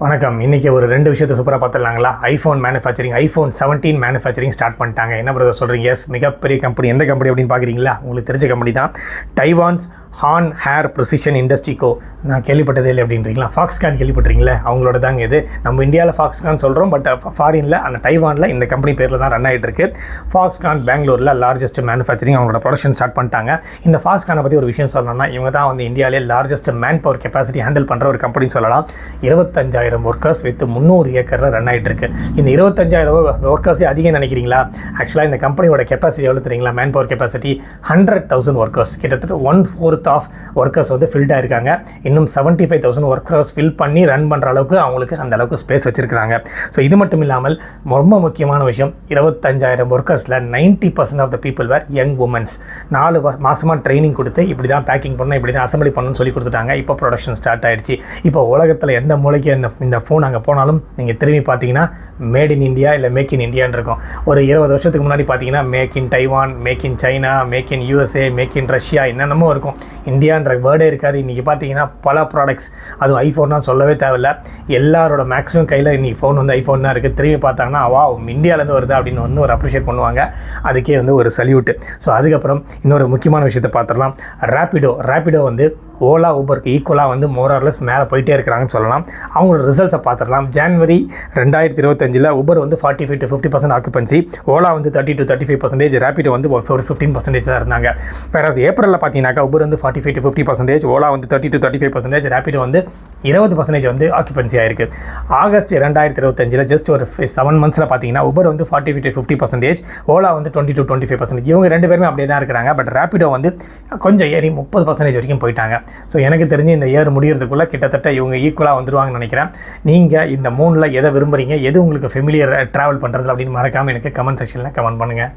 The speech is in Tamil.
வணக்கம். இன்றைக்கி ஒரு 2 விஷயத்தை சூப்பராக பார்த்துடலாங்களா? IPhone manufacturing, iPhone 17 manufacturing start பண்ணிட்டாங்க. என்ன பிரதர் சொல்கிறீங்க? எஸ், மிகப்பெரிய கம்பெனி. எந்த கம்பெனி அப்படின்னு பார்க்குறீங்களா? உங்களுக்கு தெரிஞ்ச கம்பெனி தான். டைவான்ஸ் ஹான் ஹேர் ப்ரிசிஷன் இண்டஸ்ட்ரிக்கோ. நான் கேள்விப்பட்டதே இல்லை அப்படின்றீங்களா? ஃபாக்ஸ்கான் கேள்விப்பட்டிருக்கீங்களா? அவங்களோட தாங்க இது. நம்ம இந்தியாவில் ஃபாக்ஸ்கான் சொல்கிறோம், பட் ஃபாரினில் அந்த டைவானில் இந்த கம்பெனி பேரில் தான் ரன் ஆகிட்டு இருக்கு. ஃபாக்ஸ்கான் பெங்களூரில் லார்ஜஸ்ட் மேனுஃபேக்சரிங் அவங்களோட ப்ரொடக்ஷன் ஸ்டார்ட் பண்ணிட்டாங்க. இந்த ஃபாக்ஸ்கானை பற்றி ஒரு விஷயம் சொல்லணும்னா, இவங்க தான் வந்து இந்தியாவிலே largest man power capacity handle பண்ணுற ஒரு கம்பெனின்னு சொல்லலாம். 25,000 ஒர்க்கர்ஸ் வித் 300 ஏக்கரில் ரன் ஆகிட்டு இருக்கு. இந்த 25,000 ஒர்க்கர்ஸே அதிகம் நினைக்கிறீங்களா? ஆக்சுவலாக இந்த கம்பெனியோட கெப்பாசிட்டி எவ்வளோ தெரியுங்களா? Man power capacity 100,000 workers. கிட்டத்தட்ட 1/4 ஆஃப் ஒர்க்கர்ஸ் வந்து ஃபில்டாக இருக்காங்க. இன்னும் 75,000 ஒர்க்கர்ஸ் ஃபில் பண்ணி ரன் பண்ணுற அளவுக்கு அவங்களுக்கு அந்த அளவுக்கு ஸ்பேஸ் வச்சுருக்காங்க. ஸோ இது மட்டும் இல்லாமல் ரொம்ப முக்கியமான விஷயம், 25,000 ஒர்க்கர்ஸில் 90% of the people were young womens. 4 மாதமாக ட்ரைனிங் கொடுத்து இப்படி தான் பேக்கிங் பண்ணணும், இப்படி தான் அசம்பிளி பண்ணணும்னு சொல்லி கொடுத்துட்டாங்க. இப்போ ப்ரொடக்ஷன் ஸ்டார்ட் ஆகிடுச்சு. இப்போ உலகத்தில் எந்த மூலைக்கு இந்த ஃபோன் அங்கே போனாலும் நீங்கள் திரும்பி பார்த்தீங்கன்னா மேட் இன் இந்தியா இல்லை மேக் இன் இந்தியான்னு இருக்கும். ஒரு 20 வருஷத்துக்கு முன்னாடி பார்த்தீங்கன்னா make in Taiwan, make in China, make in USA, make in Russia, என்னென்னமோ இருக்கும். இந்தியான்ற வேர்டே இருக்காது. இன்றைக்கி பார்த்தீங்கன்னா பல ப்ராடக்ட்ஸ், அதுவும் ஐஃபோன்னா சொல்லவே தேவையில்லை. எல்லாரோட மேக்ஸிமம் கையில் இன்றைக்கி ஃபோன் வந்து ஐஃபோன் தான் இருக்குது. திரும்பி பார்த்தாங்கன்னா வா இந்தியாவிலேருந்து வருது அப்படின்னு வந்து ஒரு அப்ரிஷியேட் பண்ணுவாங்க. அதுக்கே வந்து ஒரு சல்யூட்டு. ஸோ அதுக்கப்புறம் இன்னொரு முக்கியமான விஷயத்தை பார்த்துடலாம். ரேப்பிடோ வந்து ஓலா ஊபருக்கு ஈக்குவலாக வந்து மோரார்லெஸ் மேலே போயிட்டே இருக்கிறாங்கன்னு சொல்லலாம். அவங்களோட ரிசல்ட்ஸை பார்த்துடலாம். ஜனவரி 2025 ஊபர் வந்து 45 to 50% ஆக்குபென்சி, ஓலா வந்து 30 to 35%, ரேப்பிடோ வந்து ஒரு 15% தான் இருந்தாங்க. வேறு ஏப்ரலில் பார்த்தீங்கன்னாக்கா ஊபர் வந்து 45 to 50%, ஓலா வந்து 30 to 35%, ரேப்பிடோ வந்து 20% வந்து ஆக்குபென்சி ஆயிருக்கு. ஆகஸ்ட் 2025 ஜஸ்ட் ஒரு 7 மந்த்ஸில் பார்த்தீங்கன்னா ஊபர் வந்து 45 to 50%, ஓலா வந்து 20 to 25%. இவங்க 2 பேருமே அப்படியே தான் இருக்கிறாங்க. பட் ரேப்பிடோ வந்து கொஞ்சம் ஏறி 30% வரைக்கும் போயிட்டாங்க. ஸோ எனக்கு தெரிஞ்சு இந்த இயர் முடிகிறதுக்குள்ளே கிட்டத்தட்ட இவங்க ஈக்குவலாக வந்துடுவாங்கன்னு நினைக்கிறேன். நீங்கள் இந்த 3ல் எதை விரும்புகிறீங்க, எது உங்களுக்கு ஃபெமிலியர் ட்ராவல் பண்ணுறது அப்படின்னு மறக்காமல் எனக்கு கமெண்ட் செக்ஷனில் கமெண்ட் பண்ணுங்கள்.